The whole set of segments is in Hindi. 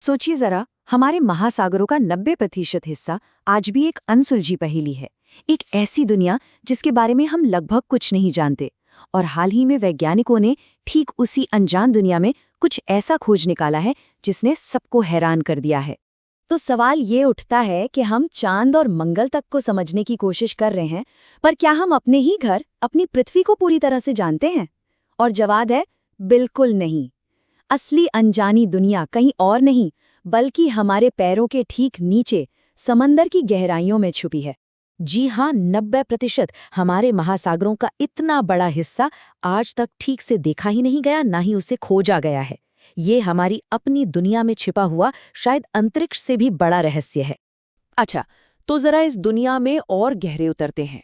सोचिए जरा, हमारे महासागरों का 90% हिस्सा आज भी एक अनसुलझी पहेली है। एक ऐसी दुनिया जिसके बारे में हम लगभग कुछ नहीं जानते। और हाल ही में वैज्ञानिकों ने ठीक उसी अनजान दुनिया में कुछ ऐसा खोज निकाला है जिसने सबको हैरान कर दिया है। तो सवाल ये उठता है कि हम चांद और मंगल तक को समझने की कोशिश कर रहे हैं, पर क्या हम अपने ही घर, अपनी पृथ्वी को पूरी तरह से जानते हैं? और जवाब है बिल्कुल नहीं। असली अनजानी दुनिया कहीं और नहीं, बल्कि हमारे पैरों के ठीक नीचे समंदर की गहराइयों में छुपी है। जी हाँ, 90% हमारे महासागरों का इतना बड़ा हिस्सा आज तक ठीक से देखा ही नहीं गया, ना ही उसे खोजा गया है। ये हमारी अपनी दुनिया में छिपा हुआ शायद अंतरिक्ष से भी बड़ा रहस्य है। अच्छा, तो जरा इस दुनिया में और गहरे उतरते हैं।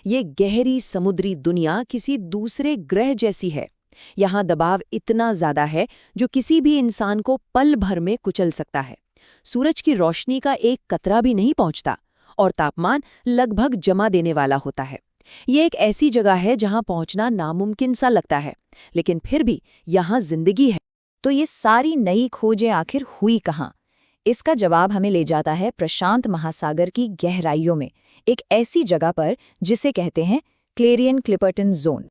ये गहरी समुद्री दुनिया किसी दूसरे ग्रह जैसी है। यहाँ दबाव इतना ज्यादा है जो किसी भी इंसान को पल भर में कुचल सकता है। सूरज की रोशनी का एक कतरा भी नहीं पहुंचता और तापमान लगभग जमा देने वाला होता है। ये एक ऐसी जगह है जहाँ पहुंचना नामुमकिन सा लगता है, लेकिन फिर भी यहाँ जिंदगी है। तो ये सारी नई खोजें आखिर हुई कहाँ? इसका जवाब हमें ले जाता है प्रशांत महासागर की गहराइयों में, एक ऐसी जगह पर जिसे कहते हैं क्लेरियन क्लिपर्टन जोन।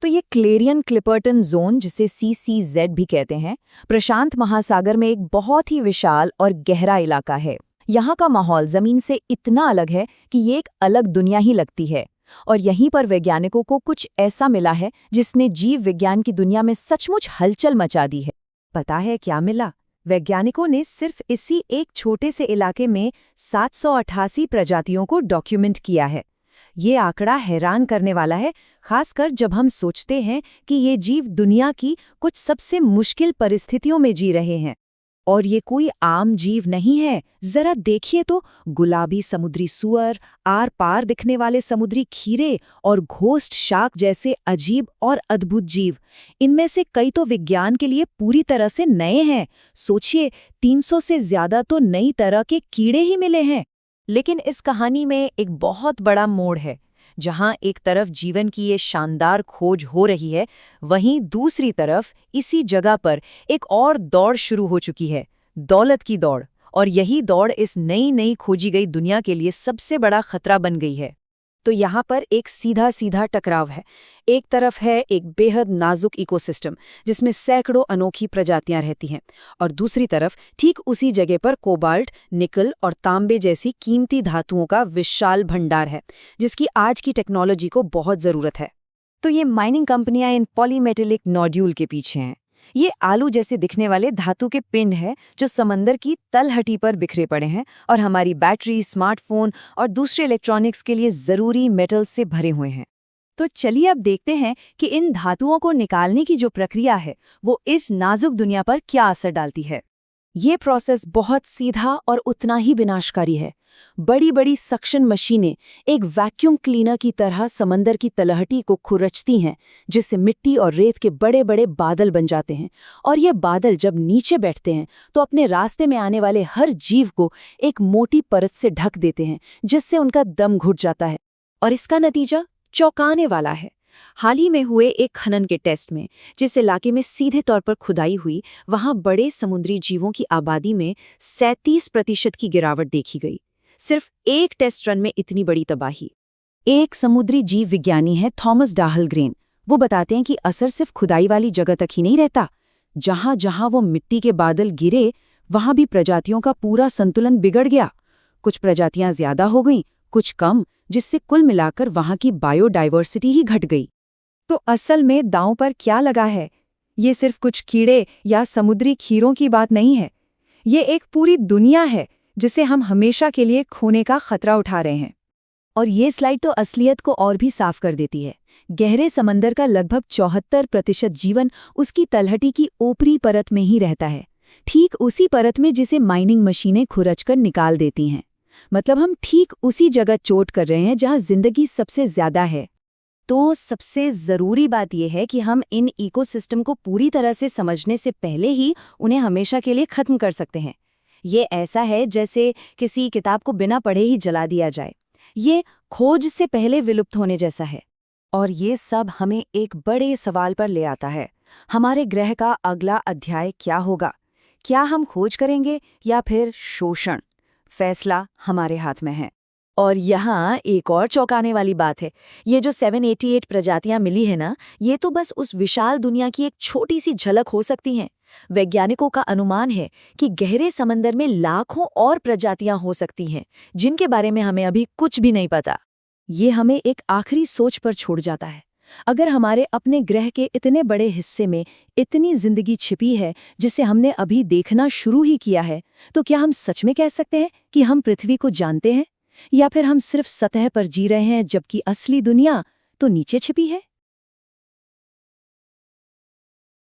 तो ये क्लेरियन क्लिपर्टन जोन, जिसे CCZ भी कहते हैं, प्रशांत महासागर में एक बहुत ही विशाल और गहरा इलाका है। यहाँ का माहौल जमीन से इतना अलग है कि ये एक अलग दुनिया ही लगती है। और यहीं पर वैज्ञानिकों को कुछ ऐसा मिला है जिसने जीव विज्ञान की दुनिया में सचमुच हलचल मचा दी है। पता है क्या मिला? वैज्ञानिकों ने सिर्फ इसी एक छोटे से इलाके में 788 प्रजातियों को डॉक्यूमेंट किया है। ये आंकड़ा हैरान करने वाला है, खासकर जब हम सोचते हैं कि ये जीव दुनिया की कुछ सबसे मुश्किल परिस्थितियों में जी रहे हैं। और ये कोई आम जीव नहीं है। जरा देखिए तो, गुलाबी समुद्री सुअर, आर पार दिखने वाले समुद्री खीरे और घोस्ट शार्क जैसे अजीब और अद्भुत जीव। इनमें से कई तो विज्ञान के लिए पूरी तरह से नए हैं। सोचिए, 300 से ज्यादा तो नई तरह के कीड़े ही मिले हैं। लेकिन इस कहानी में एक बहुत बड़ा मोड़ है। जहां एक तरफ जीवन की ये शानदार खोज हो रही है, वहीं दूसरी तरफ इसी जगह पर एक और दौड़ शुरू हो चुकी है, दौलत की दौड़। और यही दौड़ इस नई नई खोजी गई दुनिया के लिए सबसे बड़ा खतरा बन गई है। तो यहाँ पर एक सीधा सीधा टकराव है। एक तरफ है एक बेहद नाजुक इकोसिस्टम जिसमें सैकड़ों अनोखी प्रजातियां रहती हैं, और दूसरी तरफ ठीक उसी जगह पर कोबाल्ट, निकल और तांबे जैसी कीमती धातुओं का विशाल भंडार है, जिसकी आज की टेक्नोलॉजी को बहुत ज़रूरत है। तो ये माइनिंग कंपनियां इन पॉलीमेटेलिक नोड्यूल के पीछे हैं। ये आलू जैसे दिखने वाले धातु के पिंड हैं जो समंदर की तलहटी पर बिखरे पड़े हैं और हमारी बैटरी, स्मार्टफोन और दूसरे इलेक्ट्रॉनिक्स के लिए ज़रूरी मेटल से भरे हुए हैं। तो चलिए अब देखते हैं कि इन धातुओं को निकालने की जो प्रक्रिया है, वो इस नाजुक दुनिया पर क्या असर डालती है। ये प्रोसेस बहुत सीधा और उतना ही विनाशकारी है। बड़ी बड़ी सक्शन मशीनें एक वैक्यूम क्लीनर की तरह समंदर की तलहटी को खुरचती हैं, जिससे मिट्टी और रेत के बड़े बड़े बादल बन जाते हैं। और ये बादल जब नीचे बैठते हैं तो अपने रास्ते में आने वाले हर जीव को एक मोटी परत से ढक देते हैं, जिससे उनका दम घुट जाता है। और इसका नतीजा चौंकाने वाला है। हाल ही में हुए एक खनन के टेस्ट में, जिस इलाके में सीधे तौर पर खुदाई हुई, वहां बड़े समुद्री जीवों की आबादी में 37% की गिरावट देखी गई। सिर्फ एक टेस्ट रन में इतनी बड़ी तबाही। एक समुद्री जीव विज्ञानी है थॉमस डाहलग्रेन। वो बताते हैं कि असर सिर्फ खुदाई वाली जगह तक ही नहीं रहता। जहां जहां वो मिट्टी के बादल गिरे, वहां भी प्रजातियों का पूरा संतुलन बिगड़ गया। कुछ प्रजातियां ज्यादा हो गईं, कुछ कम, जिससे कुल मिलाकर वहां की बायोडाइवर्सिटी ही घट गई। तो असल में दांव पर क्या लगा है? ये सिर्फ कुछ कीड़े या समुद्री खीरों की बात नहीं है। ये एक पूरी दुनिया है जिसे हम हमेशा के लिए खोने का खतरा उठा रहे हैं। और ये स्लाइड तो असलियत को और भी साफ कर देती है। गहरे समंदर का लगभग 74% जीवन उसकी तलहटी की ऊपरी परत में ही रहता है, ठीक उसी परत में जिसे माइनिंग मशीनें खुरचकर निकाल देती हैं। मतलब हम ठीक उसी जगह चोट कर रहे हैं जहां जिंदगी सबसे ज्यादा है। तो सबसे ज़रूरी बात यह है कि हम इन इकोसिस्टम को पूरी तरह से समझने से पहले ही उन्हें हमेशा के लिए ख़त्म कर सकते हैं। ये ऐसा है जैसे किसी किताब को बिना पढ़े ही जला दिया जाए। ये खोज से पहले विलुप्त होने जैसा है। और ये सब हमें एक बड़े सवाल पर ले आता है। हमारे ग्रह का अगला अध्याय क्या होगा? क्या हम खोज करेंगे या फिर शोषण? फैसला हमारे हाथ में है। और यहाँ एक और चौंकाने वाली बात है, ये जो 788 प्रजातियां मिली है ना, ये तो बस उस विशाल दुनिया की एक छोटी सी झलक हो सकती हैं। वैज्ञानिकों का अनुमान है कि गहरे समंदर में लाखों और प्रजातियां हो सकती हैं, जिनके बारे में हमें अभी कुछ भी नहीं पता। ये हमें एक आखिरी सोच पर छोड़ जाता है। अगर हमारे अपने ग्रह के इतने बड़े हिस्से में इतनी जिंदगी छिपी है जिसे हमने अभी देखना शुरू ही किया है, तो क्या हम सच में कह सकते हैं कि हम पृथ्वी को जानते हैं? या फिर हम सिर्फ सतह पर जी रहे हैं जबकि असली दुनिया तो नीचे छिपी है?